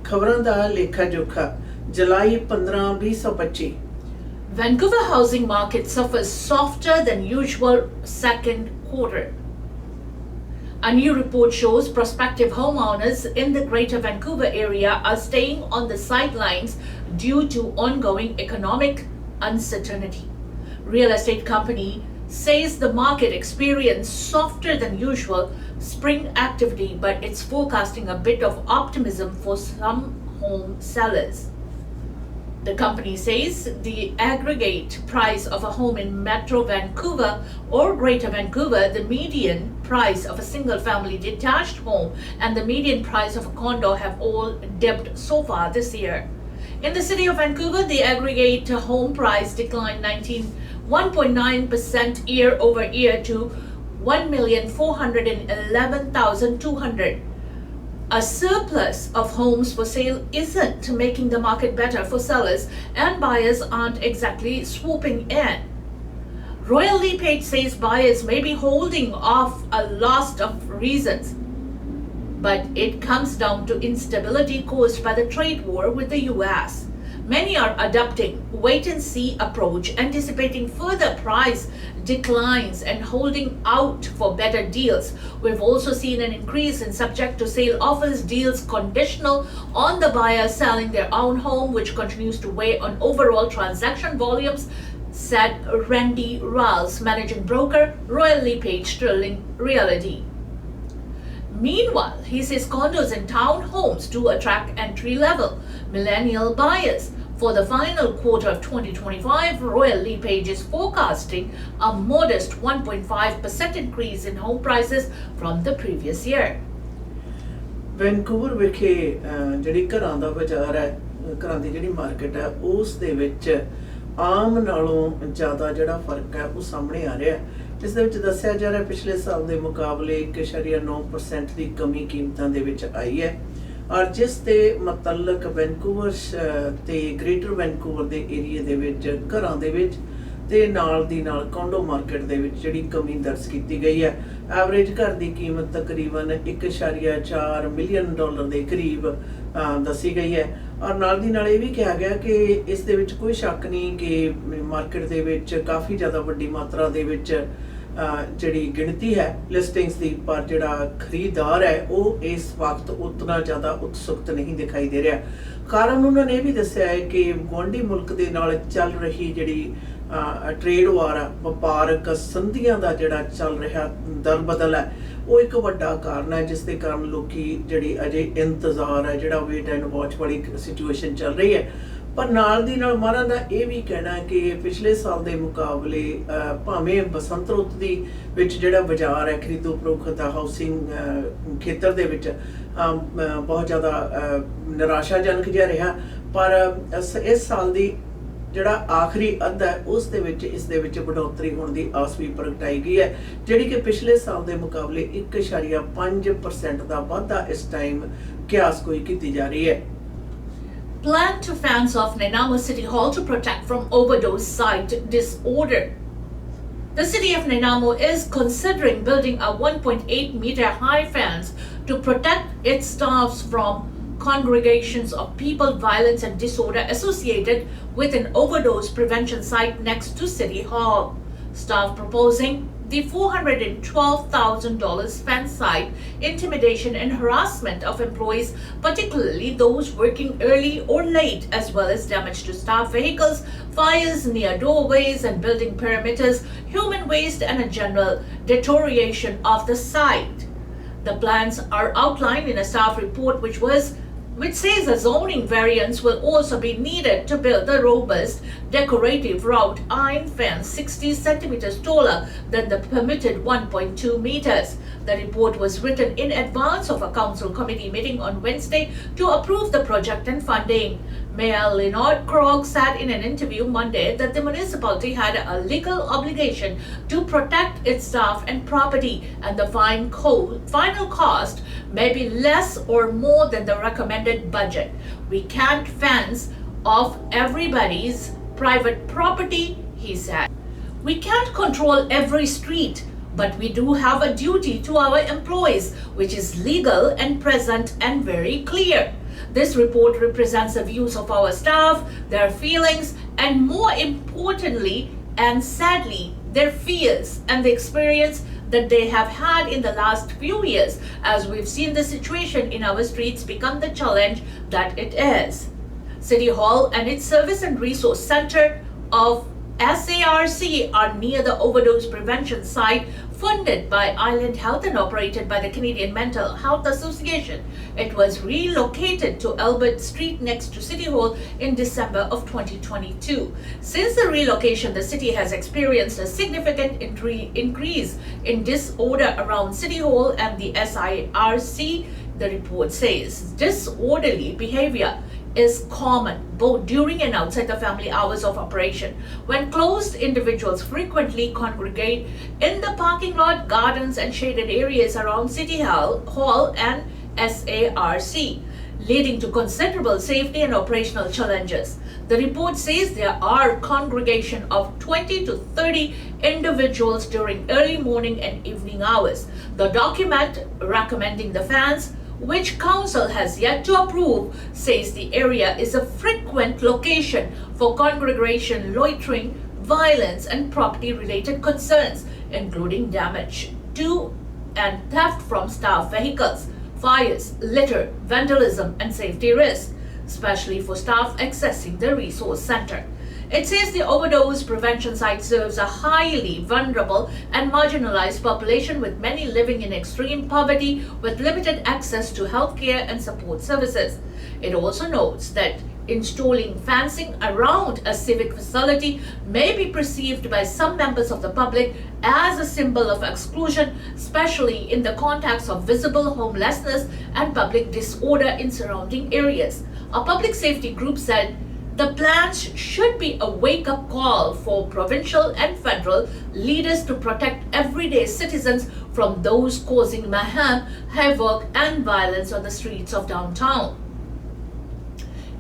खबरां दा लेखा जोखा जुलाई 15 2025। Vancouver housing market suffers softer than usual second quarter. A new report shows prospective homeowners in the Greater Vancouver area are staying on the sidelines due to ongoing economic uncertainty. Real estate company says the market experienced softer than usual spring activity, but it's forecasting a bit of optimism for some home sellers. The company says the aggregate price of a home in Metro Vancouver or Greater Vancouver, the median price of a single family detached home and the median price of a condo have all dipped so far this year. In the city of Vancouver, the aggregate home price declined 1.9% year over year to $1,411,200. A surplus of homes for sale isn't making the market better for sellers, and buyers aren't exactly swooping in. Royal LePage says buyers may be holding off a lot of reasons, but it comes down to instability caused by the trade war with the US. Many are adopting wait-and-see approach, anticipating further price declines and holding out for better deals. We've also seen an increase in subject-to-sale offers, deals conditional on the buyer selling their own home, which continues to weigh on overall transaction volumes, said Randy Riles, managing broker, Royal LePage Sterling Realty. Meanwhile, he says condos and townhomes do attract entry-level millennial buyers. For the final quarter of 2025, Royal LePage is forecasting a modest 1.5% increase in home prices from the previous year. Vancouver ਵਿਖੇ ਜਿਹੜੀ ਘਰਾਂ ਦਾ ਬਾਜ਼ਾਰ ਹੈ, ਘਰਾਂ ਦੀ ਜਿਹੜੀ market ਹੈ, ਉਸ ਦੇ ਵਿੱਚ ਆਮ ਨਾਲੋਂ ਜ਼ਿਆਦਾ ਜਿਹੜਾ ਫਰਕ ਹੈ ਉਹ ਸਾਹਮਣੇ ਆ ਰਿਹਾ ਹੈ, ਜਿਸ ਦੇ ਵਿੱਚ ਦੱਸਿਆ ਜਾ ਰਿਹਾ ਪਿਛਲੇ ਸਾਲ ਦੇ ਮੁਕਾਬਲੇ 1.9% ਦੀ ਕਮੀ ਕੀਮਤਾਂ ਦੇ ਵਿੱਚ ਆਈ ਹੈ। ਔਰ ਜਿਸ ਦੇ ਮੁਤਲਕ ਵੈਨਕੂਵਰ ਤੇ ਗ੍ਰੇਟਰ ਵੈਨਕੂਵਰ ਦੇ ਏਰੀਏ ਦੇ ਵਿੱਚ ਘਰਾਂ ਦੇ ਵਿੱਚ ਤੇ ਨਾਲ ਦੀ ਨਾਲ ਕੋਂਡੋ ਮਾਰਕੀਟ ਦੇ ਵਿੱਚ ਜਿਹੜੀ ਕਮੀ ਦਰਜ ਕੀਤੀ ਗਈ ਹੈ। ਐਵਰੇਜ ਘਰ ਦੀ ਕੀਮਤ ਤਕਰੀਬਨ 1.4 ਮਿਲੀਅਨ ਡਾਲਰ ਦੇ ਕਰੀਬ ਦੱਸੀ ਗਈ ਹੈ। ਔਰ ਨਾਲ ਦੀ ਨਾਲ ਇਹ ਵੀ ਕਿਹਾ ਗਿਆ ਕਿ ਇਸ ਦੇ ਵਿੱਚ ਕੋਈ ਸ਼ੱਕ ਨਹੀਂ ਕਿ ਮਾਰਕੀਟ ਦੇ ਵਿੱਚ ਕਾਫੀ ਜ਼ਿਆਦਾ ਵੱਡੀ ਮਾਤਰਾ ਦੇ ਵਿੱਚ ਜਿਹੜੀ ਗਿਣਤੀ ਹੈ ਲਿਸਟਿੰਗਸ ਦੀ, ਪਰ ਜਿਹੜਾ ਖਰੀਦਦਾਰ ਹੈ ਉਹ ਇਸ ਵਕਤ ਉਤਨਾ ਜ਼ਿਆਦਾ ਉਤਸੁਕਤ ਨਹੀਂ ਦਿਖਾਈ ਦੇ ਰਿਹਾ। ਕਾਰਨ ਉਹਨਾਂ ਨੇ ਇਹ ਵੀ ਦੱਸਿਆ ਹੈ ਕਿ ਗੁਆਂਢੀ ਮੁਲਕ ਦੇ ਨਾਲ ਚੱਲ ਰਹੀ ਜਿਹੜੀ ਟ੍ਰੇਡ ਵਾਰ ਆ, ਵਪਾਰਕ ਸੰਧੀਆਂ ਦਾ ਜਿਹੜਾ ਚੱਲ ਰਿਹਾ ਦਰ ਬਦਲ ਹੈ, ਉਹ ਇੱਕ ਵੱਡਾ ਕਾਰਨ ਹੈ, ਜਿਸ ਦੇ ਕਾਰਨ ਲੋਕੀ ਜਿਹੜੀ ਅਜੇ ਇੰਤਜ਼ਾਰ ਹੈ, ਜਿਹੜਾ ਵੇਟ ਐਂਡ ਵਾਚ ਵਾਲੀ ਸਿਚੁਏਸ਼ਨ ਚੱਲ ਰਹੀ ਹੈ। ਪਰ ਨਾਲ ਦੀ ਨਾਲ ਮਾਰਾਂ ਦਾ ਇਹ ਵੀ ਕਹਿਣਾ ਕਿ ਪਿਛਲੇ ਸਾਲ ਦੇ ਮੁਕਾਬਲੇ ਭਾਵੇਂ ਬਸੰਤ ਰੁੱਤ ਦੀ ਵਿੱਚ ਜਿਹੜਾ ਬਾਜ਼ਾਰ ਹੈ ਖਰੀਦੋ ਫਰੋਖਤ ਦਾ ਹਾਊਸਿੰਗ ਖੇਤਰ ਦੇ ਵਿੱਚ ਬਹੁਤ ਜ਼ਿਆਦਾ ਨਿਰਾਸ਼ਾਜਨਕ ਜਿਹਾ ਰਿਹਾ, ਪਰ ਇਸ ਸਾਲ ਦੀ ਜਿਹੜਾ ਆਖਰੀ ਅੱਧ ਹੈ ਉਸ ਦੇ ਵਿੱਚ ਇਸ ਦੇ ਵਿੱਚ बढ़ोतरी ਹੋਣ ਦੀ ਆਸ ਵੀ ਪ੍ਰਗਟਾਈ ਗਈ ਹੈ, ਜਿਹੜੀ ਕਿ ਪਿਛਲੇ ਸਾਲ ਦੇ ਮੁਕਾਬਲੇ 1.5% ਦਾ ਵਾਧਾ ਇਸ ਟਾਈਮ ਕਿਆਸ ਕੋਈ ਕੀਤੀ ਜਾ ਰਹੀ ਹੈ। Plan to fence off Nanaimo City Hall to protect from overdose site disorder. The city of Nanaimo is considering building a 1.8-meter high fence to protect its staffs from congregations of people, violence and disorder associated with an overdose prevention site next to City Hall. Staff proposing the $412,000 fence site intimidation and harassment of employees, particularly those working early or late, as well as damage to staff vehicles, fires near doorways and building perimeters, human waste and a general deterioration of the site. The plans are outlined in a staff report which says a zoning variance will also be needed to build the robust decorative wrought iron fence 60 centimeters taller than the permitted 1.2 meters. The report was written in advance of a council committee meeting on Wednesday to approve the project and funding. Mayor Leonard Krog said in an interview Monday that the municipality had a legal obligation to protect its staff and property, and the final cost may be less or more than the recommended budget. We can't fence off everybody's private property, he said. We can't control every street, but we do have a duty to our employees, which is legal and present and very clear. This report represents the views of our staff, their feelings, and more importantly and sadly, their fears and the experience that they have had in the last few years, as we've seen the situation in our streets become the challenge that it is. City Hall and its Service and Resource Center of SARC are near the overdose prevention site funded by Island Health and operated by the Canadian Mental Health Association. It was relocated to Albert Street next to City Hall in December of 2022. Since the relocation, the city has experienced a significant increase in disorder around City Hall and the SIRC, the report says. Disorderly behavior is common both during and outside the family hours of operation, when closed individuals frequently congregate in the parking lot, gardens, and shaded areas around City Hall and SARC, leading to considerable safety and operational challenges. The report says there are congregation of 20 to 30 individuals during early morning and evening hours. The document recommending the fans, which council has yet to approve, says the area is a frequent location for congregation, loitering, violence, and property-related concerns, including damage to and theft from staff vehicles, fires, litter, vandalism, and safety risks, especially for staff accessing the resource center. It says the overdose prevention site serves a highly vulnerable and marginalized population, with many living in extreme poverty with limited access to healthcare and support services. It also notes that installing fencing around a civic facility may be perceived by some members of the public as a symbol of exclusion, especially in the context of visible homelessness and public disorder in surrounding areas. A public safety group said the plans should be a wake-up call for provincial and federal leaders to protect everyday citizens from those causing mayhem, havoc, and violence on the streets of downtown.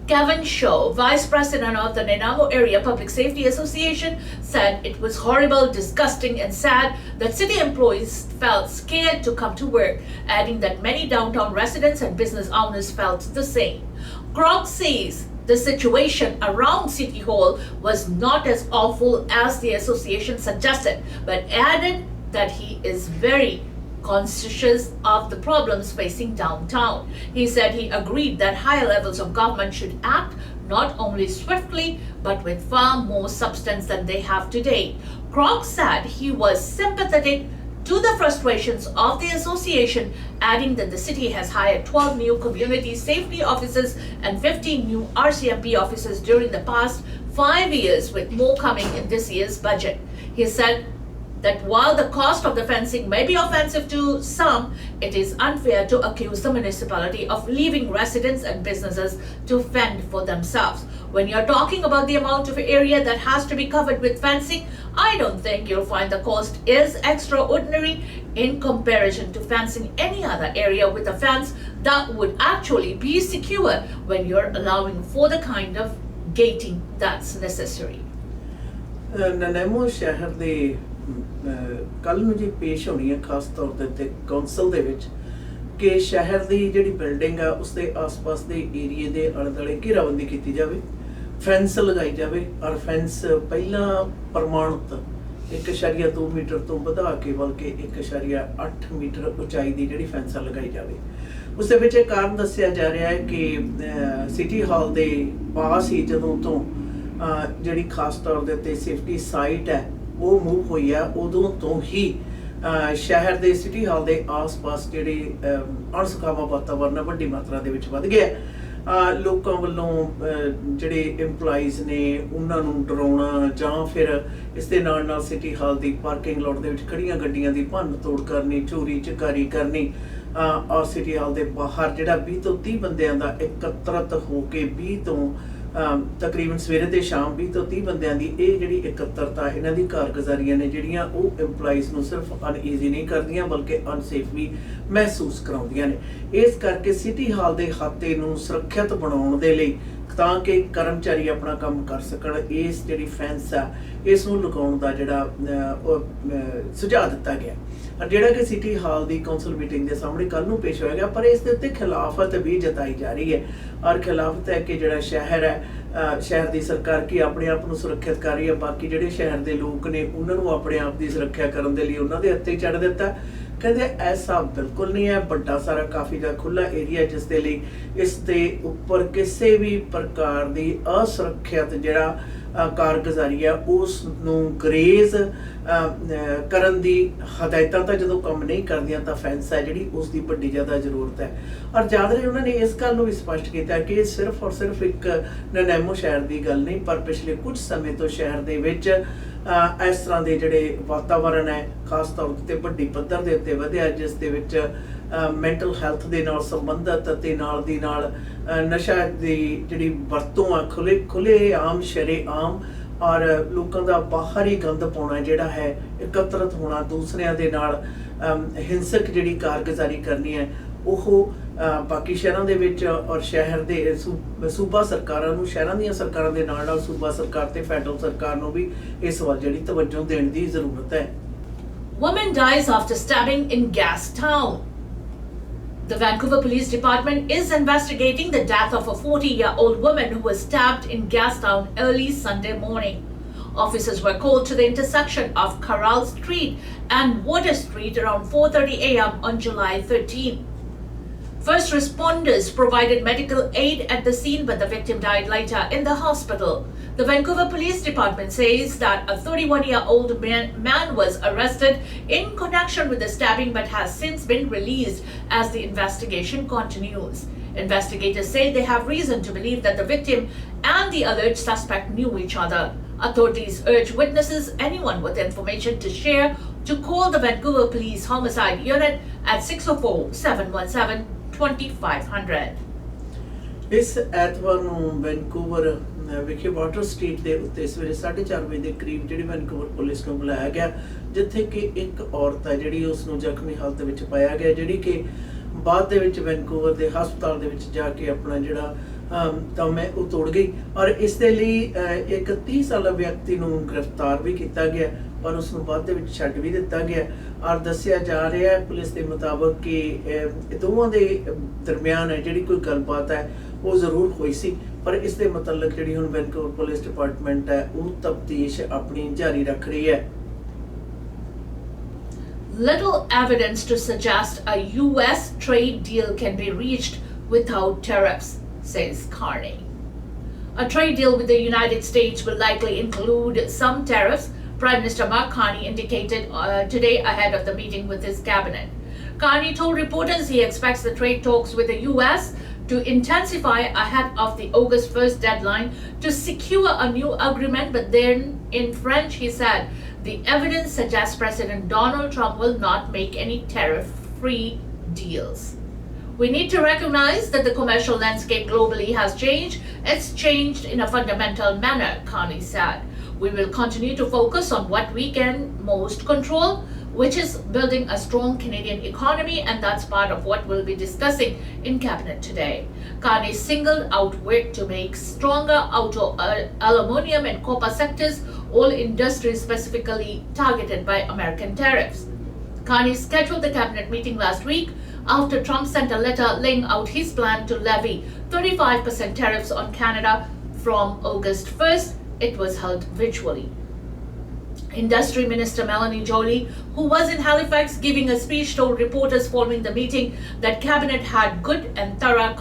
Kevin Shaw, Vice President of the Nanaimo Area Public Safety Association, said it was horrible, disgusting, and sad that city employees felt scared to come to work, adding that many downtown residents and business owners felt the same. Croc says the situation around City Hall was not as awful as the association suggested, but added that he is very conscious of the problems facing downtown. He said he agreed that higher levels of government should act not only swiftly, but with far more substance than they have today. Croc said he was sympathetic to the frustrations of the association, adding that the city has hired 12 new community safety officers and 15 new RCMP officers during the past 5 years, with more coming in this year's budget. He said that while the cost of the fencing may be offensive to some, it is unfair to accuse the municipality of leaving residents and businesses to fend for themselves. When you're talking about the amount of area that has to be covered with fencing, I don't think you'll find the cost is extraordinary in comparison to fencing any other area with a fence that would actually be secure when you're allowing for the kind of gating that's necessary. ਨਨੈਮੋ ਸ਼ਹਿਰ ਦੇ ਕੱਲ ਨੂੰ ਜੀ ਪੇਸ਼ ਹੋਣੀ ਹੈ ਖਾਸ ਤੌਰ ਤੇ ਕੌਂਸਲ ਦੇ ਵਿੱਚ ਕਿ ਸ਼ਹਿਰ ਦੀ ਜਿਹੜੀ ਬਿਲਡਿੰਗ ਆ ਉਸ ਦੇ ਆਸ-ਪਾਸ ਦੇ ਏਰੀਏ ਦੇ ਆਲੇ-ਦੁਆਲੇ ਘੇਰਾਬੰਦੀ ਕੀਤੀ ਜਾਵੇ, ਫੈਂਸ ਲਗਾਈ ਜਾਵੇ, ਔਰ ਫੈਂਸ ਪਹਿਲਾਂ ਪ੍ਰਮਾਣਿਤ 1.2 ਮੀਟਰ ਤੋਂ ਵਧਾ ਕੇ ਬਲਕਿ 1.8 ਮੀਟਰ ਉਚਾਈ ਦੀ ਜਿਹੜੀ ਫੈਂਸ ਲਗਾਈ ਜਾਵੇ। ਉਸ ਦੇ ਵਿੱਚ ਇਹ ਕਾਰਨ ਦੱਸਿਆ ਜਾ ਰਿਹਾ ਹੈ ਕਿ ਸਿਟੀ ਹਾਲ ਦੇ ਪਾਸ ਹੀ ਜਦੋਂ ਤੋਂ ਜਿਹੜੀ ਖਾਸ ਤੌਰ ਦੇ ਉੱਤੇ ਸੇਫਟੀ ਸਾਈਟ ਹੈ ਉਹ ਮੂਵ ਹੋਈ ਆ, ਉਦੋਂ ਤੋਂ ਹੀ ਸ਼ਹਿਰ ਦੇ ਸਿਟੀ ਹਾਲ ਦੇ ਆਸ-ਪਾਸ ਜਿਹੜੇ ਅਣਸੁਖਾਵਾਂ ਵਾਤਾਵਰਨ ਵੱਡੀ ਮਾਤਰਾ ਦੇ ਵਿੱਚ ਵੱਧ ਗਿਆ। ਲੋਕਾਂ ਵੱਲੋਂ ਜਿਹੜੇ ਇੰਪਲਾਈਜ਼ ਨੇ ਉਹਨਾਂ ਨੂੰ ਡਰਾਉਣਾ ਜਾਂ ਫਿਰ ਇਸ ਦੇ ਨਾਲ ਸਿਟੀ ਹਾਲ ਦੀ ਪਾਰਕਿੰਗ ਲੋਟ ਦੇ ਵਿੱਚ ਖੜੀਆਂ ਗੱਡੀਆਂ ਦੀ ਭੰਨ ਤੋੜ ਕਰਨੀ, ਚੋਰੀ ਚਕਾਰੀ ਕਰਨੀ, ਔਰ ਸਿਟੀ ਹਾਲ ਦੇ ਬਾਹਰ ਜਿਹੜਾ 20 ਤੋਂ 30 ਬੰਦਿਆਂ ਦਾ ਇਕੱਤਰਤ ਹੋ ਕੇ 20 ਤੋਂ ਤਕਰੀਬਨ ਸਵੇਰੇ ਤੇ ਸ਼ਾਮ 20 ਤੋਂ 30 ਬੰਦਿਆਂ ਦੀ ਇਹ ਜਿਹੜੀ ਇਕੱਤਰਤਾ ਇਹਨਾਂ ਦੀ ਕਾਰਗੁਜ਼ਾਰੀਆਂ ਨੇ ਜਿਹੜੀਆਂ ਉਹ ਇੰਪਲਾਈਜ਼ ਨੂੰ ਸਿਰਫ ਅਨਈਜ਼ੀ ਨਹੀਂ ਕਰਦੀਆਂ ਬਲਕਿ ਅਨਸੇਫ ਵੀ ਮਹਿਸੂਸ ਕਰਾਉਂਦੀਆਂ ਨੇ। ਇਸ ਕਰਕੇ ਸਿਟੀ ਹਾਲ ਦੇ ਖਾਤੇ ਨੂੰ ਸੁਰੱਖਿਅਤ ਬਣਾਉਣ ਦੇ ਲਈ ਤਾਂ ਕਿ ਕਰਮਚਾਰੀ ਆਪਣਾ ਕੰਮ ਕਰ ਸਕਣ, ਇਸ ਜਿਹੜੀ ਫੈਂਸ ਆ ਇਸ ਨੂੰ ਲਗਾਉਣ ਦਾ ਜਿਹੜਾ ਸੁਝਾਅ ਦਿੱਤਾ ਗਿਆ। ਜਿਹੜਾ ਕਿ ਸਿਟੀ ਹਾਲ ਦੀ ਕੌਂਸਲ ਮੀਟਿੰਗ ਦੇ ਸਾਹਮਣੇ ਕੱਲ ਨੂੰ ਪੇਸ਼ ਹੋਇਆ ਗਿਆ, ਪਰ ਇਸ ਦੇ ਉੱਤੇ ਖਿਲਾਫਤ ਵੀ ਜਤਾਈ ਜਾ ਰਹੀ ਹੈ। ਔਰ ਖਿਲਾਫਤ ਹੈ ਕਿ ਜਿਹੜਾ ਸ਼ਹਿਰ ਹੈ, ਸ਼ਹਿਰ ਦੀ ਸਰਕਾਰ ਕੀ ਆਪਣੇ ਆਪ ਨੂੰ ਸੁਰੱਖਿਅਤ ਕਰ ਰਹੀ ਹੈ, ਬਾਕੀ ਜਿਹੜੇ ਸ਼ਹਿਰ ਦੇ ਲੋਕ ਨੇ ਉਹਨਾਂ ਨੂੰ ਆਪਣੇ ਆਪ ਦੀ ਸੁਰੱਖਿਆ ਕਰਨ ਦੇ ਲਈ ਉਹਨਾਂ ਦੇ ਹੱਥੇ ਚੜ੍ਹ ਦਿੱਤਾ। ਕਹਿੰਦੇ ਐਸਾ ਬਿਲਕੁਲ ਨਹੀਂ ਹੈ, ਵੱਡਾ ਸਾਰਾ ਕਾਫੀ ਦਾ ਖੁੱਲਾ ਏਰੀਆ ਜਿਸ ਦੇ ਲਈ ਇਸ ਦੇ ਉੱਪਰ ਕਿਸੇ ਵੀ ਪ੍ਰਕਾਰ ਦੀ ਅਸੁਰੱਖਿਅਤ ਜਿਹੜਾ ਕਾਰਗੁਜ਼ਾਰੀ ਹੈ ਉਸ ਨੂੰ ਗਰੇਜ਼ ਕਰਨ ਦੀ ਹਦਾਇਤਾਂ ਤਾਂ ਜਦੋਂ ਕੰਮ ਨਹੀਂ ਕਰਦੀਆਂ ਤਾਂ ਫੈਂਸ ਹੈ ਜਿਹੜੀ ਉਸ ਦੀ ਵੱਡੀ ਜ਼ਿਆਦਾ ਜ਼ਰੂਰਤ ਹੈ। ਔਰ ਜ਼ਿਆਦਾ ਉਹਨਾਂ ਨੇ ਇਸ ਗੱਲ ਨੂੰ ਵੀ ਸਪਸ਼ਟ ਕੀਤਾ ਕਿ ਇਹ ਸਿਰਫ ਔਰ ਸਿਰਫ ਇੱਕ ਨਨੈਮੋ ਸ਼ਹਿਰ ਦੀ ਗੱਲ ਨਹੀਂ, ਪਰ ਪਿਛਲੇ ਕੁਝ ਸਮੇਂ ਤੋਂ ਸ਼ਹਿਰ ਦੇ ਵਿੱਚ ਇਸ ਤਰ੍ਹਾਂ ਦੇ ਜਿਹੜੇ ਵਾਤਾਵਰਨ ਹੈ ਖਾਸ ਤੌਰ ਤੇ ਵੱਡੀ ਪੱਧਰ ਦੇ ਉੱਤੇ ਵਧਿਆ, ਜਿਸ ਦੇ ਵਿੱਚ ਮੈਂਟਲ ਹੈਲਥ ਦੇ ਨਾਲ ਸੰਬੰਧਿਤ ਅਤੇ ਨਾਲ ਦੀ ਨਾਲ ਨਸ਼ਾ ਦੀ ਜਿਹੜੀ ਵਰਤੋਂ ਆ ਖੁੱਲੇ ਆਮ ਸ਼ਰੇਆਮ ਔਰ ਲੋਕਾਂ ਦਾ ਬਾਹਰੀ ਗੰਦ ਪਾਉਣਾ ਜਿਹੜਾ ਹੈ, ਇਕੱਤਰਤ ਹੋਣਾ, ਦੂਸਰਿਆਂ ਦੇ ਨਾਲ ਹਿੰਸਕ ਜਿਹੜੀ ਕਾਰਗੁਜ਼ਾਰੀ ਕਰਨੀ ਹੈ ਉਹ ਬਾਕੀ ਸ਼ਹਿਰਾਂ ਦੇ ਵਿੱਚ ਔਰ ਸ਼ਹਿਰ ਦੇ ਸੂਬਾ ਸਰਕਾਰਾਂ ਨੂੰ, ਸ਼ਹਿਰਾਂ ਦੀਆਂ ਸਰਕਾਰਾਂ ਦੇ ਨਾਲ ਨਾਲ ਸੂਬਾ ਸਰਕਾਰ ਤੇ ਫੈਡਰਲ ਸਰਕਾਰ ਨੂੰ ਵੀ ਇਸ ਵੱਲ ਜਿਹੜੀ ਤਵੱਜੋ ਦੇਣ ਦੀ ਜ਼ਰੂਰਤ ਹੈ। Woman dies after stabbing in Gastown. The Vancouver Police Department is investigating the death of a 40-year-old woman who was stabbed in Gastown early Sunday morning. Officers were called to the intersection of Corral Street and Water Street around 4:30 a.m. on July 13. First responders provided medical aid at the scene, but the victim died later in the hospital. The Vancouver Police Department says that a 31-year-old man was arrested in connection with the stabbing but has since been released as the investigation continues. Investigators say they have reason to believe that the victim and the alleged suspect knew each other. Authorities urge witnesses, anyone with information to share, to call the Vancouver Police Homicide Unit at 604-717-2500. ਇਸ ਐਤਵਾਰ ਨੂੰ Vancouver ਵਿਖੇ water street ਦੇ ਉੱਤੇ ਸਵੇਰੇ 4:30 ਵਜੇ ਦੇ ਕਰੀਬ ਜਿਹੜੀ ਵੈਨਕੂਵਰ ਪੁਲਿਸ ਨੂੰ ਬੁਲਾਇਆ ਗਿਆ, ਜਿੱਥੇ ਕਿ ਇੱਕ ਔਰਤ ਹੈ ਜਿਹੜੀ ਉਸ ਨੂੰ ਜ਼ਖਮੀ ਹਾਲਤ ਵਿੱਚ ਪਾਇਆ ਗਿਆ, ਜਿਹੜੀ ਕਿ ਬਾਅਦ ਦੇ ਵਿੱਚ ਵੈਨਕੂਵਰ ਦੇ ਹਸਪਤਾਲ ਦੇ ਵਿੱਚ ਜਾ ਕੇ ਆਪਣਾ ਜਿਹੜਾ ਦਮ ਹੈ ਉਹ ਤੋੜ ਗਈ। ਔਰ ਇਸ ਦੇ ਲਈ ਇੱਕ 30 ਸਾਲਾ ਵਿਅਕਤੀ ਨੂੰ ਗ੍ਰਿਫਤਾਰ ਵੀ ਕੀਤਾ ਗਿਆ ਔਰ ਉਸ ਨੂੰ ਬਾਅਦ ਦੇ ਵਿੱਚ ਛੱਡ ਵੀ ਦਿੱਤਾ ਗਿਆ। ਔਰ ਦੱਸਿਆ ਜਾ ਰਿਹਾ ਹੈ ਪੁਲਿਸ ਦੇ ਮੁਤਾਬਕ ਕਿ ਦੋਵਾਂ ਦੇ ਦਰਮਿਆਨ ਹੈ ਜਿਹੜੀ ਕੋਈ ਗੱਲਬਾਤ ਹੈ ਉਹ ਜ਼ਰੂਰ ਹੋਈ ਸੀ, ਪਰ ਇਸ ਦੇ ਮੁਤਲਕ ਜਿਹੜੀ ਹੁਣ ਵੈਨਕੂਵਰ ਪੁਲਿਸ ਡਿਪਾਰਟਮੈਂਟ ਹੈ ਉਹ ਤਫਤੀਸ਼ ਆਪਣੀ ਜਾਰੀ ਰੱਖ ਰਹੀ ਹੈ। Little evidence to suggest a US trade deal can be reached without tariffs, says Carney. A trade deal with the United States will likely include some tariffs, Prime Minister Mark Carney indicated today ahead of the meeting with his cabinet. Carney told reporters he expects the trade talks with the US to intensify ahead of the August 1st deadline to secure a new agreement, but then in French he said, the evidence suggests President Donald Trump will not make any tariff-free deals. We need to recognize that the commercial landscape globally has changed. It's changed in a fundamental manner, Carney said. We will continue to focus on what we can most control, which is building a strong Canadian economy, and that's part of what we'll be discussing in Cabinet today. Carney singled out work to make stronger auto, aluminium and copper sectors, all industries specifically targeted by American tariffs. Carney scheduled the Cabinet meeting last week after Trump sent a letter laying out his plan to levy 35% tariffs on Canada from August 1st. It was held virtually. Industry Minister Melanie Joly, who was in Halifax giving a speech, told reporters following the meeting that Cabinet had good and thorough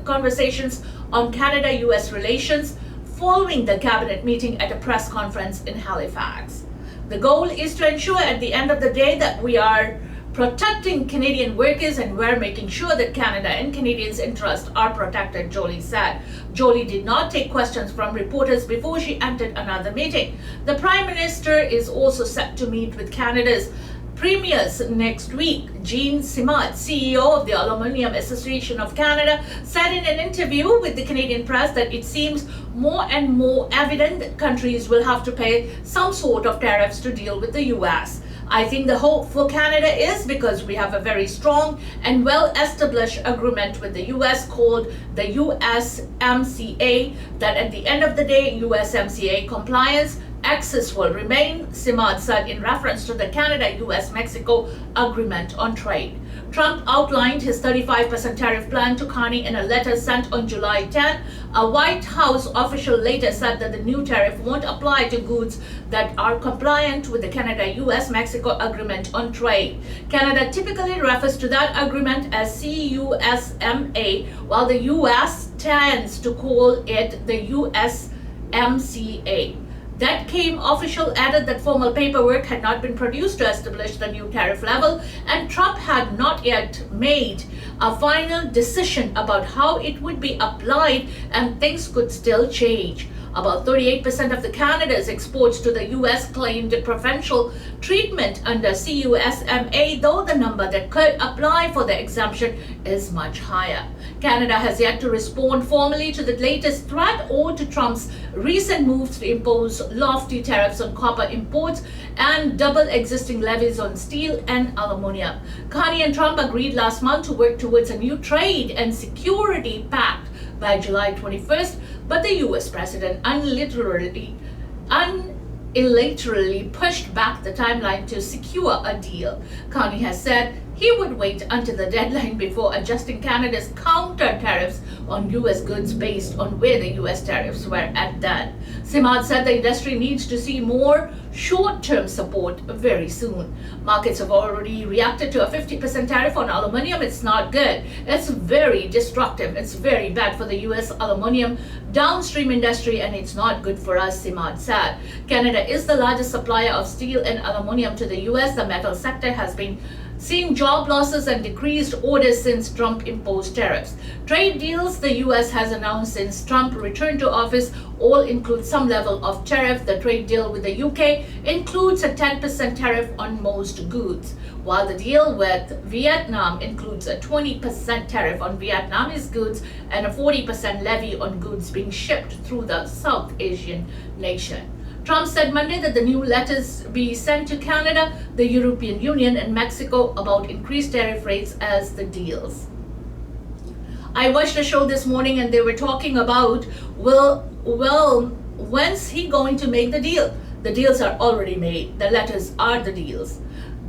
conversations on Canada-US relations following the Cabinet meeting at a press conference in Halifax. The goal is to ensure at the end of the day that we are protecting Canadian workers and we're making sure that Canada and Canadians' interests are protected, Joly said. Joly did not take questions from reporters before she entered another meeting. The Prime Minister is also set to meet with Canada's premiers next week. Jean Simard, CEO of the Aluminium Association of Canada, said in an interview with the Canadian press that it seems more and more evident that countries will have to pay some sort of tariffs to deal with the US. I think the hope for Canada is because we have a very strong and well-established agreement with the US called the USMCA, that at the end of the day, USMCA compliance access will remain, Simard said in reference to the Canada-US-Mexico agreement on trade. Trump outlined his 35% tariff plan to Carney in a letter sent on July 10. A White House official later said that the new tariff won't apply to goods that are compliant with the Canada-US-Mexico agreement on trade. Canada typically refers to that agreement as CUSMA, while the US tends to call it the USMCA. That came official added that formal paperwork had not been produced to establish the new tariff level, and Trump had not yet made a final decision about how it would be applied, and things could still change. About 38% of the Canada's exports to the US claimed preferential treatment under CUSMA, though the number that could apply for the exemption is much higher. Canada has yet to respond formally to the latest threat or to Trump's recent moves to impose lofty tariffs on copper imports and double existing levies on steel and aluminium. Carney and Trump agreed last month to work towards a new trade and security pact by July 21st, but the US president unilaterally pushed back the timeline to secure a deal. Carney has said he would wait until the deadline before adjusting Canada's counter tariffs on US goods based on where the US tariffs were at then. Simard said the industry needs to see more short-term support very soon. Markets have already reacted to a 50% tariff on aluminium. It's not good. It's very destructive. It's very bad for the US aluminium downstream industry, and it's not good for us, Simard said. Canada is the largest supplier of steel and aluminium to the US. The metal sector has been seeing job losses and decreased orders since Trump imposed tariffs. Trade deals the US has announced since Trump returned to office all include some level of tariff. The trade deal with the UK includes a 10% tariff on most goods, while the deal with Vietnam includes a 20% tariff on Vietnamese goods and a 40% levy on goods being shipped through the South Asian nation. Trump said Monday that the new letters be sent to Canada, the European Union, and Mexico about increased tariff rates as the deals. I watched a show this morning and they were talking about, when's he going to make the deal? The deals are already made. The letters are the deals.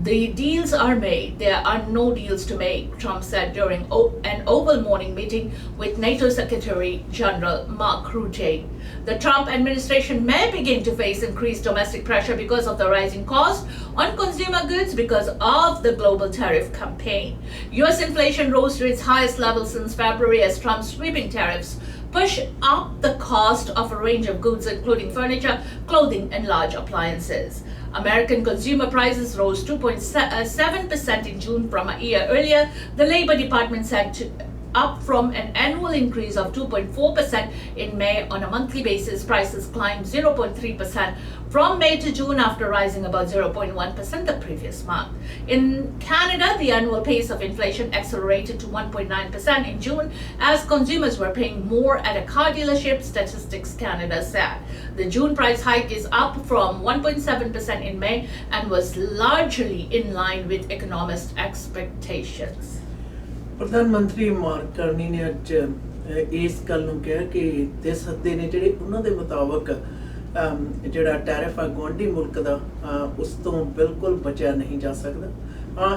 The deals are made. There are no deals to make, Trump said during an Oval morning meeting with NATO Secretary General Mark Rutte. The Trump administration may begin to face increased domestic pressure because of the rising cost on consumer goods because of the global tariff campaign. US inflation rose to its highest level since February as Trump's sweeping tariffs push up the cost of a range of goods, including furniture, clothing, and large appliances. American consumer prices rose 2.7% in June from a year earlier, the Labor Department said, up from an annual increase of 2.4% in May. On a monthly basis, prices climbed 0.3% from May to June after rising about 0.1% the previous month. In Canada, the annual pace of inflation accelerated to 1.9% in June as consumers were paying more at a car dealership, Statistics Canada said. The June price hike is up from 1.7% in May and was largely in line with economists' expectations. ਪ੍ਰਧਾਨ ਮੰਤਰੀ mark ਕਰਨੀ ਨੇ ਅੱਜ ਇਸ ਗੱਲ ਨੂੰ ਕਿਹਾ ਕਿ ਦੇ ਸੱਦੇ ਨੇ ਜਿਹੜੇ ਉਹਨਾਂ ਦੇ ਮੁਤਾਬਕ ਜਿਹੜਾ ਟੈਰਿਫ ਆ ਗੁਆਂਢੀ ਮੁਲਕ ਦਾ ਉਸ ਤੋਂ ਬਿਲਕੁਲ ਬਚਿਆ ਨਹੀਂ ਜਾ ਸਕਦਾ।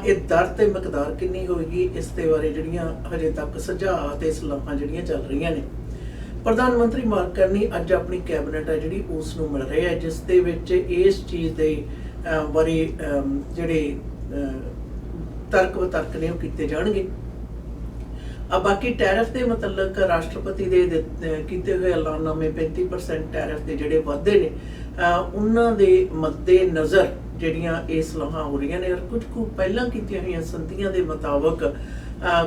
ਇਹ ਦਰ ਤੇ ਮਿਕਦਾਰ ਕਿੰਨੀ ਹੋਏਗੀ ਇਸ ਦੇ ਬਾਰੇ ਜਿਹੜੀਆਂ ਹਜੇ ਤੱਕ ਸੁਝਾਅ ਤੇ ਸਲਾਹਾਂ ਜਿਹੜੀਆਂ ਚੱਲ ਰਹੀਆਂ ਨੇ। ਪ੍ਰਧਾਨ ਮੰਤਰੀ ਮਾਰਕ ਕਰਨੀ ਅੱਜ ਆਪਣੀ ਕੈਬਨਿਟ ਹੈ ਜਿਹੜੀ ਉਸ ਨੂੰ ਮਿਲ ਰਹੀ ਹੈ, ਜਿਸ ਦੇ ਵਿੱਚ ਇਸ ਚੀਜ਼ ਦੇ ਬਾਰੇ ਜਿਹੜੇ ਤਰਕ ਵਿਤਰਕ ਨੇ ਉਹ ਕੀਤੇ ਜਾਣਗੇ। ਬਾਕੀ ਟੈਰਿਫ ਦੇ ਮੁਤਲਕ ਰਾਸ਼ਟਰਪਤੀ ਦੇ ਕੀਤੇ ਹੋਏ ਐਲਾਨਨਾਮੇ 35% ਟੈਰਿਫ ਦੇ ਜਿਹੜੇ ਵਾਧੇ ਨੇ ਉਹਨਾਂ ਦੇ ਮੱਦੇ ਨਜ਼ਰ ਜਿਹੜੀਆਂ ਇਹ ਸਲਾਹਾਂ ਹੋ ਰਹੀਆਂ ਨੇ। ਔਰ ਕੁਝ ਕੁ ਪਹਿਲਾਂ ਕੀਤੀਆਂ ਹੋਈਆਂ ਸੰਧੀਆਂ ਦੇ ਮੁਤਾਬਕ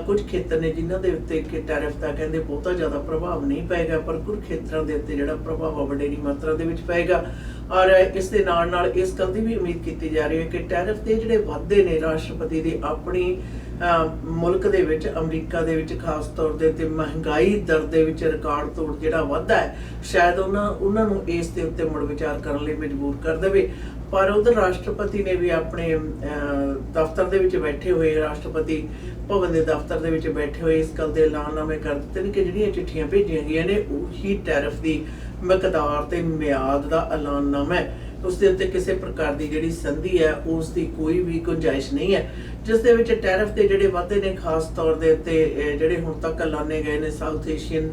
ਕੁਝ ਖੇਤਰ ਨੇ ਜਿਨ੍ਹਾਂ ਦੇ ਉੱਤੇ ਕਿ ਟੈਰਿਫ ਦਾ ਕਹਿੰਦੇ ਬਹੁਤਾ ਜ਼ਿਆਦਾ ਪ੍ਰਭਾਵ ਨਹੀਂ ਪਏਗਾ, ਪਰ ਕੁਝ ਖੇਤਰਾਂ ਦੇ ਉੱਤੇ ਜਿਹੜਾ ਪ੍ਰਭਾਵ ਆ ਵੱਡੇਰੀ ਮਾਤਰਾ ਦੇ ਵਿੱਚ ਪਏਗਾ। ਔਰ ਇਸ ਦੇ ਨਾਲ ਨਾਲ ਇਸ ਗੱਲ ਦੀ ਵੀ ਉਮੀਦ ਕੀਤੀ ਜਾ ਰਹੀ ਹੈ ਕਿ ਟੈਰਿਫ ਦੇ ਜਿਹੜੇ ਵਾਧੇ ਨੇ ਰਾਸ਼ਟਰਪਤੀ ਦੇ ਆਪਣੀ ਮੁਲਕ ਦੇ ਵਿੱਚ ਅਮਰੀਕਾ ਦੇ ਵਿੱਚ ਖਾਸ ਤੌਰ ਦੇ ਉੱਤੇ ਮਹਿੰਗਾਈ ਦਰ ਦੇ ਵਿੱਚ ਰਿਕਾਰਡ ਤੋੜ ਜਿਹੜਾ ਵਾਧਾ ਹੈ ਸ਼ਾਇਦ ਉਹਨਾਂ ਨੂੰ ਇਸ ਦੇ ਉੱਤੇ ਮੁੜ ਵਿਚਾਰ ਕਰਨ ਲਈ ਮਜਬੂਰ ਕਰ ਦੇਵੇ। ਪਰ ਉਧਰ ਰਾਸ਼ਟਰਪਤੀ ਨੇ ਵੀ ਆਪਣੇ ਦਫ਼ਤਰ ਦੇ ਵਿੱਚ ਬੈਠੇ ਹੋਏ ਰਾਸ਼ਟਰਪਤੀ ਭਵਨ ਦੇ ਦਫ਼ਤਰ ਦੇ ਵਿੱਚ ਬੈਠੇ ਹੋਏ ਇਸ ਗੱਲ ਦੇ ਐਲਾਨਨਾਮੇ ਕਰ ਦਿੱਤੇ ਨੇ ਕਿ ਜਿਹੜੀਆਂ ਚਿੱਠੀਆਂ ਭੇਜੀਆਂ ਗਈਆਂ ਨੇ ਉਹੀ ਟੈਰਿਫ ਦੀ ਮਕਦਾਰ ਤੇ ਮਿਆਦ ਦਾ ਐਲਾਨਨਾਮਾ ਹੈ, ਉਸ ਦੇ ਉੱਤੇ ਕਿਸੇ ਪ੍ਰਕਾਰ ਦੀ ਜਿਹੜੀ ਸੰਧੀ ਹੈ ਉਸ ਦੀ ਕੋਈ ਵੀ ਗੁੰਜਾਇਸ਼ ਨਹੀਂ ਹੈ, ਜਿਸ ਦੇ ਵਿੱਚ ਟੈਰਿਫ ਦੇ ਜਿਹੜੇ ਵਾਧੇ ਨੇ ਖਾਸ ਤੌਰ ਦੇ ਉੱਤੇ ਜਿਹੜੇ ਹੁਣ ਤੱਕ ਐਲਾਨੇ ਗਏ ਨੇ ਸਾਊਥ ਏਸ਼ੀਅਨ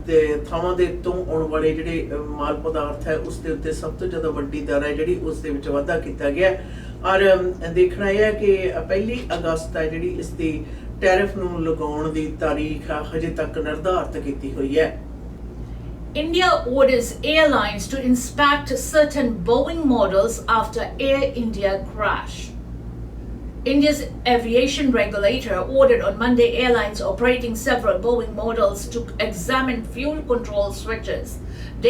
ਤੇ ਥਾਵਾਂ ਦੇ ਤੋਂ ਆਉਣ ਵਾਲੇ ਜਿਹੜੇ ਮਾਲ ਪਦਾਰਥ ਹੈ ਉਸ ਦੇ ਉੱਤੇ ਸਭ ਤੋਂ ਜ਼ਿਆਦਾ ਵੱਡੀ ਦਰ ਹੈ ਜਿਹੜੀ ਉਸ ਦੇ ਵਿੱਚ ਵਾਧਾ ਕੀਤਾ ਗਿਆ। ਔਰ ਦੇਖਣਾ ਇਹ ਹੈ ਕਿ 1 ਅਗਸਤ ਹੈ ਜਿਹੜੀ ਇਸ ਦੀ ਟੈਰਿਫ ਨੂੰ ਲਗਾਉਣ ਦੀ ਤਾਰੀਖ ਹਜੇ ਤੱਕ ਨਿਰਧਾਰਤ ਕੀਤੀ ਹੋਈ ਹੈ। India orders airlines to inspect certain Boeing models after Air India crash. India's aviation regulator ordered on Monday airlines operating several Boeing models to examine fuel control switches.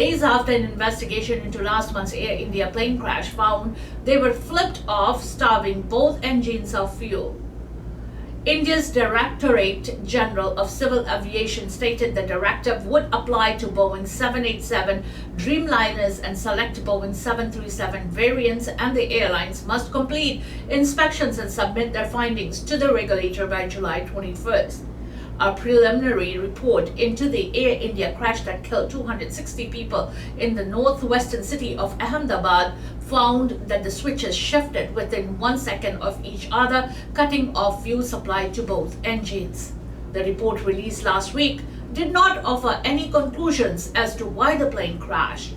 Days after an investigation into last month's Air India plane crash found they were flipped off, starving both engines of fuel. India's Directorate General of Civil Aviation stated the directive would apply to Boeing 787 Dreamliners and select Boeing 737 variants, and the airlines must complete inspections and submit their findings to the regulator by July 21st. A preliminary report into the Air India crash that killed 260 people in the northwestern city of Ahmedabad found that the switches shifted within 1 second of each other, cutting off fuel supply to both engines. The report released last week did not offer any conclusions as to why the plane crashed.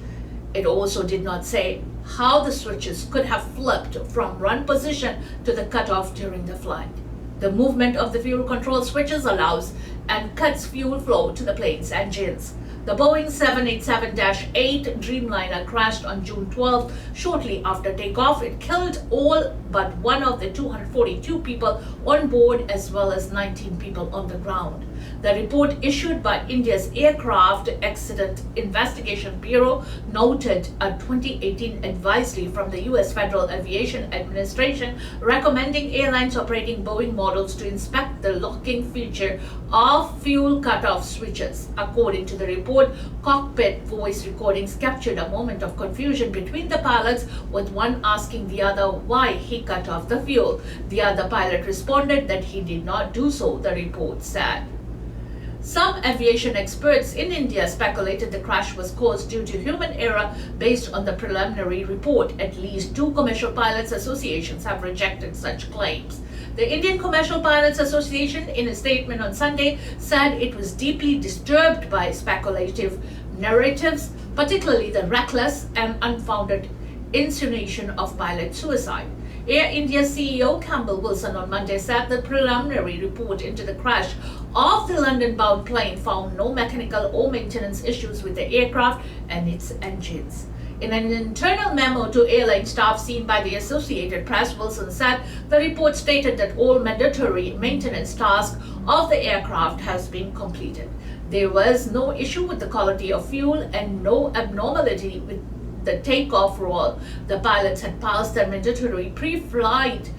It also did not say how the switches could have flipped from run position to the cutoff during the flight. The movement of the fuel control switches allows and cuts fuel flow to the plane's engines. The Boeing 787-8 Dreamliner crashed on June 12th. Shortly after takeoff, it killed all but one of the 242 people on board, as well as 19 people on the ground. The report issued by India's Aircraft Accident Investigation Bureau noted a 2018 advisory from the US Federal Aviation Administration recommending airlines operating Boeing models to inspect the locking feature of fuel cutoff switches. According to the report, cockpit voice recordings captured a moment of confusion between the pilots, with one asking the other why he cut off the fuel. The other pilot responded that he did not do so, the report said. Some aviation experts in India speculated the crash was caused due to human error based on the preliminary report. At least 2 commercial pilots associations have rejected such claims. The Indian Commercial Pilots Association, in a statement on Sunday, said it was deeply disturbed by speculative narratives, particularly the reckless and unfounded insinuation of pilot suicide. Air India CEO Campbell Wilson on Monday said the preliminary report into the crash of the London-bound plane found no mechanical or maintenance issues with the aircraft and its engines. In an internal memo to airline staff seen by the Associated Press, Wilson said the report stated that all mandatory maintenance tasks of the aircraft has been completed. There was no issue with the quality of fuel and no abnormality with the takeoff roll. The pilots had passed their mandatory pre-flight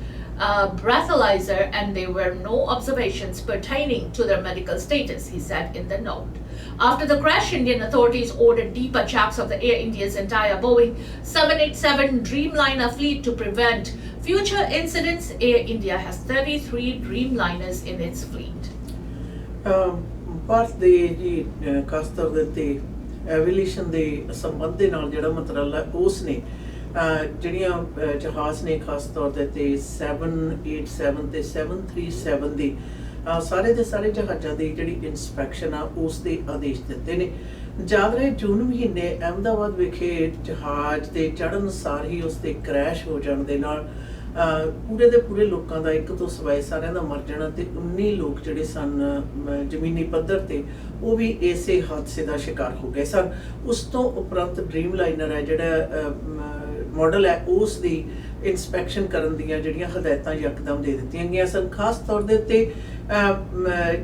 breathalyzer and there were no observations pertaining to their medical status, he said in the note. After the crash, Indian authorities ordered deeper checks of the Air India's entire Boeing 787 Dreamliner fleet to prevent future incidents. Air India has 33 Dreamliners in its fleet. Bharat ਦੇ ਜੀ ਖਾਸ ਤੌਰ ਦੇ ਉੱਤੇ aviation ਦੇ ਸੰਬੰਧ ਦੇ ਨਾਲ ਜਿਹੜਾ ਮੰਤਰਾਲਾ ਉਸ ਨੇ ਜਿਹੜੀਆਂ ਜਹਾਜ਼ ਨੇ ਖਾਸ ਤੌਰ ਦੇ ਉੱਤੇ 787 ਤੇ 737 ਦੀ ਸਾਰੇ ਦੇ ਸਾਰੇ ਜਹਾਜ਼ਾਂ ਦੀ ਜਿਹੜੀ ਇਨਸਪੈਕਸ਼ਨ ਆ ਉਸ ਦੇ ਆਦੇਸ਼ ਦਿੱਤੇ ਨੇ। ਯਾਦ ਰਹੇ ਜੂਨ ਮਹੀਨੇ ਅਹਿਮਦਾਬਾਦ ਵਿਖੇ ਜਹਾਜ਼ ਦੇ ਚੜ੍ਹਨ ਸਾਰ ਹੀ ਉਸ ਦੇ ਕ੍ਰੈਸ਼ ਹੋ ਜਾਣ ਦੇ ਨਾਲ ਪੂਰੇ ਦੇ ਪੂਰੇ ਲੋਕਾਂ ਦਾ ਇੱਕ ਤੋਂ ਸਿਵਾਏ ਸਾਰਿਆਂ ਦਾ ਮਰ ਜਾਣਾ ਤੇ 19 ਲੋਕ ਜਿਹੜੇ ਸਨ ਜ਼ਮੀਨੀ ਪੱਧਰ ਤੇ ਉਹ ਵੀ ਇਸੇ ਹਾਦਸੇ ਦਾ ਸ਼ਿਕਾਰ ਹੋ ਗਏ ਸਨ। ਉਸ ਤੋਂ ਉਪਰੰਤ ਡ੍ਰੀਮ ਲਾਈਨਰ ਹੈ ਜਿਹੜਾ ਮਾਡਲ ਹੈ ਉਸ ਦੀ ਇੰਸਪੈਕਸ਼ਨ ਕਰਨ ਦੀਆਂ ਜਿਹੜੀਆਂ ਹਦਾਇਤਾਂ ਯਕਦਮ ਦੇ ਦਿੱਤੀਆਂ ਗਈਆਂ ਸਨ। ਖਾਸ ਤੌਰ ਦੇ ਉੱਤੇ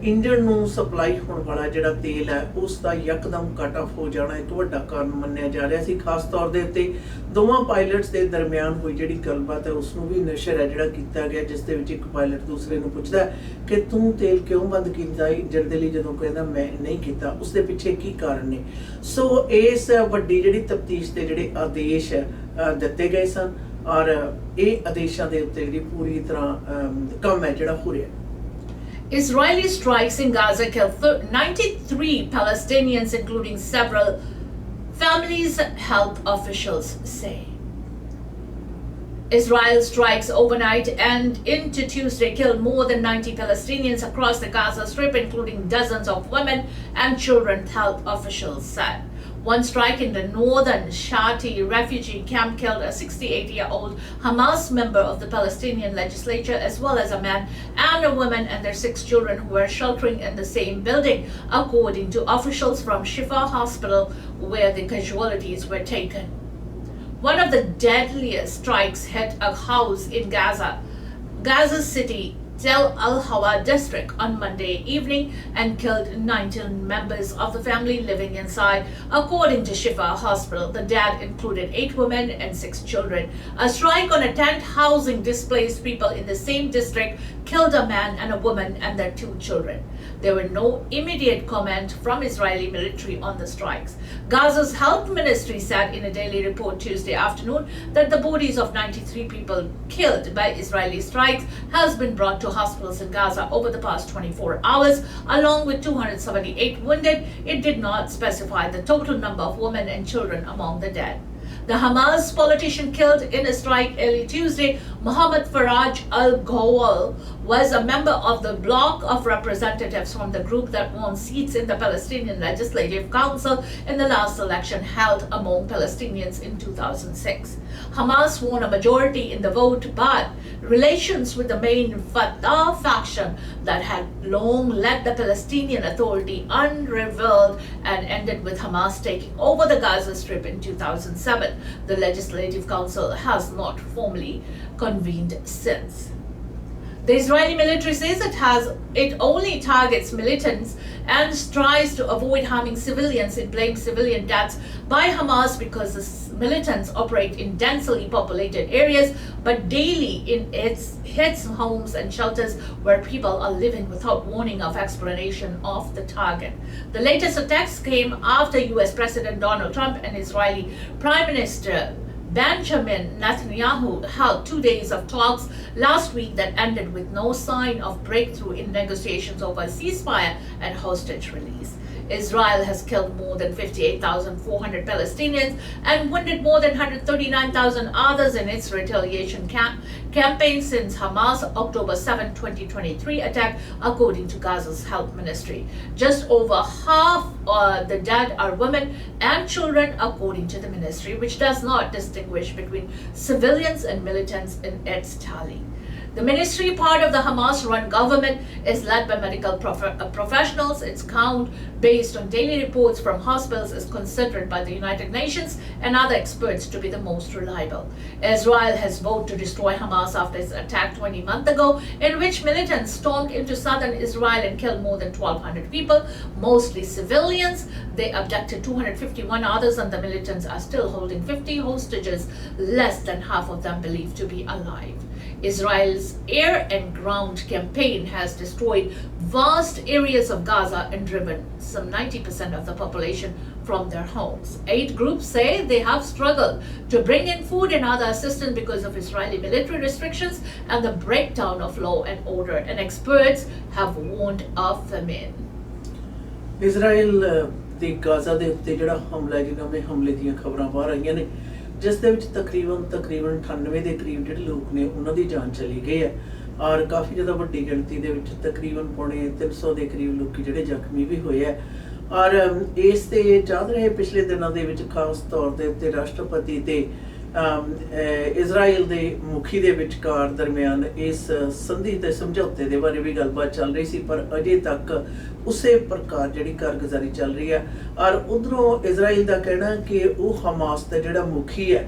ਇੰਜਣ ਨੂੰ ਸਪਲਾਈ ਹੋਣ ਵਾਲਾ ਜਿਹੜਾ ਤੇਲ ਹੈ ਉਸ ਦਾ ਯਕਦਮ ਕੱਟ ਆਫ ਹੋ ਜਾਣਾ ਇੱਕ ਵੱਡਾ ਕਾਰਨ ਮੰਨਿਆ ਜਾ ਰਿਹਾ ਸੀ। ਖਾਸ ਤੌਰ ਦੇ ਉੱਤੇ ਦੋਵਾਂ ਪਾਇਲਟਸ ਦੇ ਦਰਮਿਆਨ ਹੋਈ ਜਿਹੜੀ ਗੱਲਬਾਤ ਹੈ ਉਸ ਨੂੰ ਵੀ ਨਸ਼ਰ ਹੈ ਜਿਹੜਾ ਕੀਤਾ ਗਿਆ, ਜਿਸ ਦੇ ਵਿੱਚ ਇੱਕ ਪਾਇਲਟ ਦੂਸਰੇ ਨੂੰ ਪੁੱਛਦਾ ਕਿ ਤੂੰ ਤੇਲ ਕਿਉਂ ਬੰਦ ਕੀਤਾ ਇੰਜਣ ਦੇ ਲਈ, ਜਦੋਂ ਕਹਿੰਦਾ ਮੈਂ ਨਹੀਂ ਕੀਤਾ, ਉਸ ਦੇ ਪਿੱਛੇ ਕੀ ਕਾਰਨ ਨੇ। ਸੋ ਇਸ ਵੱਡੀ ਜਿਹੜੀ ਤਫਤੀਸ਼ ਦੇ ਜਿਹੜੇ ਆਦੇਸ਼ ਦਿੱਤੇ ਗਏ ਸਨ ਔਰ ਇਹ ਆਦੇਸ਼ਾਂ ਦੇ ਉੱਤੇ ਜਿਹੜੀ ਪੂਰੀ ਤਰ੍ਹਾਂ ਕੰਮ ਹੈ ਜਿਹੜਾ ਹੋ ਰਿਹਾ। Israeli strikes in Gaza killed 93 Palestinians, including several families' health officials say. Israel strikes overnight and into Tuesday killed more than 90 Palestinians across the Gaza Strip, including dozens of women and children, health officials said. One strike in the northern Shati refugee camp killed a 68-year-old Hamas member of the Palestinian legislature, as well as a man and a woman and their 6 children who were sheltering in the same building, according to officials from Shifa Hospital, where the casualties were taken. One of the deadliest strikes hit a house in Gaza City, Tel Al-Hawa district on Monday evening and killed 19 members of the family living inside, according to Shifa Hospital. The dead included 8 women and 6 children. A strike on a tent housing displaced people in the same district killed a man and a woman and their 2 children. There were no immediate comment from Israeli military on the strikes. Gaza's health ministry said in a daily report Tuesday afternoon that the bodies of 93 people killed by Israeli strikes has been brought to hospitals in Gaza over the past 24 hours, along with 278 wounded. It did not specify the total number of women and children among the dead. The Hamas politician killed in a strike early Tuesday, Mohammed Faraj al-Ghawal, was a member of the bloc of representatives from the group that won seats in the Palestinian Legislative Council in the last election held among Palestinians in 2006. Hamas won a majority in the vote, but relations with the main Fatah faction that had long led the Palestinian Authority unraveled and ended with Hamas taking over the Gaza Strip in 2007. The Legislative Council has not formally convened since. The Israeli military says it only targets militants and tries to avoid harming civilians. It blames civilian deaths by Hamas because the militants operate in densely populated areas, but daily it hits homes and shelters where people are living without warning of explanation of the target. The latest attacks came after US President Donald Trump and Israeli Prime Minister Benjamin Netanyahu held 2 days of talks last week that ended with no sign of breakthrough in negotiations over a ceasefire and hostage release. Israel has killed more than 58,400 Palestinians and wounded more than 139,000 others in its retaliation campaign since Hamas' October 7, 2023 attack, according to Gaza's health ministry. Just over half the dead are women and children, according to the ministry, which does not distinguish between civilians and militants in its tally. The ministry, part of the Hamas-run government, is led by medical professionals. Its count, based on daily reports from hospitals, is considered by the United Nations and other experts to be the most reliable. Israel has vowed to destroy Hamas after its attack 20 months ago, in which militants stormed into southern Israel and killed more than 1,200 people, mostly civilians. They abducted 251 others, and the militants are still holding 50 hostages, less than half of them believed to be alive. Israel's air and ground campaign has destroyed vast areas of Gaza and driven some 90% of the population from their homes. 8 groups say they have struggled to bring in food and other assistance because of Israeli military restrictions and the breakdown of law and order, and experts have warned of famine. Israel the Gaza ਦੇ ਉੱਤੇ ਜਿਹੜਾ ਹਮਲਾ ਜਿਨ੍ਹਾਂ ਨੇ ਹਮਲੇ ਦੀਆਂ ਖਬਰਾਂ ਬਾਹਰ ਆਈਆਂ ਨੇ, ਜਿਸ ਦੇ ਵਿੱਚ ਤਕਰੀਬਨ 98 ਦੇ ਕਰੀਬ ਜਿਹੜੇ ਲੋਕ ਨੇ ਉਹਨਾਂ ਦੀ ਜਾਨ ਚਲੀ ਗਈ ਹੈ ਔਰ ਕਾਫੀ ਜ਼ਿਆਦਾ ਵੱਡੀ ਗਿਣਤੀ ਦੇ ਵਿੱਚ ਤਕਰੀਬਨ ਪੌਣੇ 300 ਦੇ ਕਰੀਬ ਲੋਕੀ ਜਿਹੜੇ ਜ਼ਖਮੀ ਵੀ ਹੋਏ ਆ ਔਰ ਇਸ ਤੇ ਚੱਲ ਰਹੇ ਪਿਛਲੇ ਦਿਨਾਂ ਦੇ ਵਿੱਚ ਖਾਸ ਤੌਰ ਦੇ ਉੱਤੇ ਰਾਸ਼ਟਰਪਤੀ ਤੇ ਇਜ਼ਰਾਈਲ ਦੇ ਮੁਖੀ ਦੇ ਵਿਚਕਾਰ ਦਰਮਿਆਨ ਇਸ ਸੰਧੀ ਤੇ ਸਮਝੌਤੇ ਦੇ ਬਾਰੇ ਵੀ ਗੱਲਬਾਤ ਚੱਲ ਰਹੀ ਸੀ, ਪਰ ਅਜੇ ਤੱਕ ਉਸੇ ਪ੍ਰਕਾਰ ਜਿਹੜੀ ਕਾਰਗੁਜ਼ਾਰੀ ਚੱਲ ਰਹੀ ਹੈ ਔਰ ਉਧਰੋਂ ਇਜ਼ਰਾਈਲ ਦਾ ਕਹਿਣਾ ਕਿ ਉਹ ਹਮਾਸ ਦਾ ਜਿਹੜਾ ਮੁਖੀ ਹੈ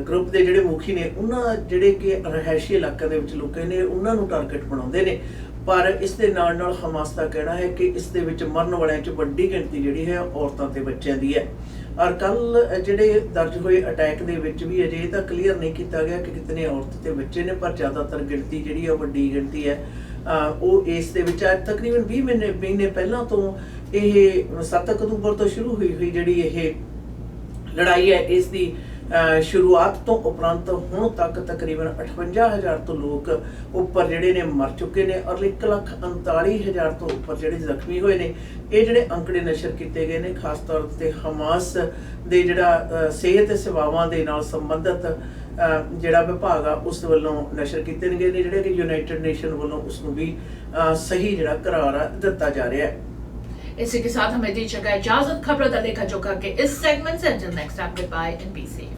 ਗਰੁੱਪ ਦੇ ਜਿਹੜੇ ਮੁਖੀ ਨੇ ਉਹਨਾਂ ਜਿਹੜੇ ਕਿ ਰਿਹਾਇਸ਼ੀ ਇਲਾਕਿਆਂ ਦੇ ਵਿੱਚ ਲੁਕੇ ਨੇ ਉਹਨਾਂ ਨੂੰ ਟਾਰਗੇਟ ਬਣਾਉਂਦੇ ਨੇ, ਪਰ ਇਸ ਦੇ ਨਾਲ ਨਾਲ ਹਮਾਸ ਦਾ ਕਹਿਣਾ ਹੈ ਕਿ ਇਸ ਦੇ ਵਿੱਚ ਮਰਨ ਵਾਲਿਆਂ 'ਚ ਵੱਡੀ ਗਿਣਤੀ ਜਿਹੜੀ ਹੈ ਔਰਤਾਂ ਤੇ ਬੱਚਿਆਂ ਦੀ ਹੈ। ਔਰ ਕੱਲ ਜਿਹੜੇ ਦਰਜ ਹੋਏ ਅਟੈਕ ਦੇ ਵਿੱਚ ਵੀ ਅਜੇ ਤਾਂ ਕਲੀਅਰ ਨਹੀਂ ਕੀਤਾ ਗਿਆ ਕਿ ਕਿਤਨੇ ਔਰਤ ਤੇ ਬੱਚੇ ਨੇ, ਪਰ ਜ਼ਿਆਦਾਤਰ ਗਿਣਤੀ ਜਿਹੜੀ ਹੈ ਵੱਡੀ ਗਿਣਤੀ ਹੈ ਉਹ ਇਸ ਦੇ ਵਿੱਚ ਤਕਰੀਬਨ 20 ਮਹੀਨੇ ਪਹਿਲਾਂ ਤੋਂ ਇਹ 7 ਅਕਤੂਬਰ ਤੋਂ ਸ਼ੁਰੂ ਹੋਈ ਜਿਹੜੀ ਇਹ ਲੜਾਈ ਹੈ ਇਸ ਦੀ शुरुआत तो उपरंत हुण तक तकरीबन 58,000 तो लोग उपर जिहड़े ने मर चुके ने और 1,39,000 तो उपर जिहड़े जख्मी होए ने। ये जिहड़े अंकड़े नशर किए गए ने खास तौर पर हमास दे जिहड़ा सेहत सेवावां दे नाल संबंधित जिहड़ा विभाग आ उस वल्लों नशर किए गए ने, जिहड़े कि यूनाइटेड नेशन वल्लों उसनूं भी सही जिहड़ा करार दिता जा रहा है। इसी के साथ हमें दी जगह इजाजत। खबर दा लेखा जोखा के इस सेगमेंट से, until next time, goodbye and be safe.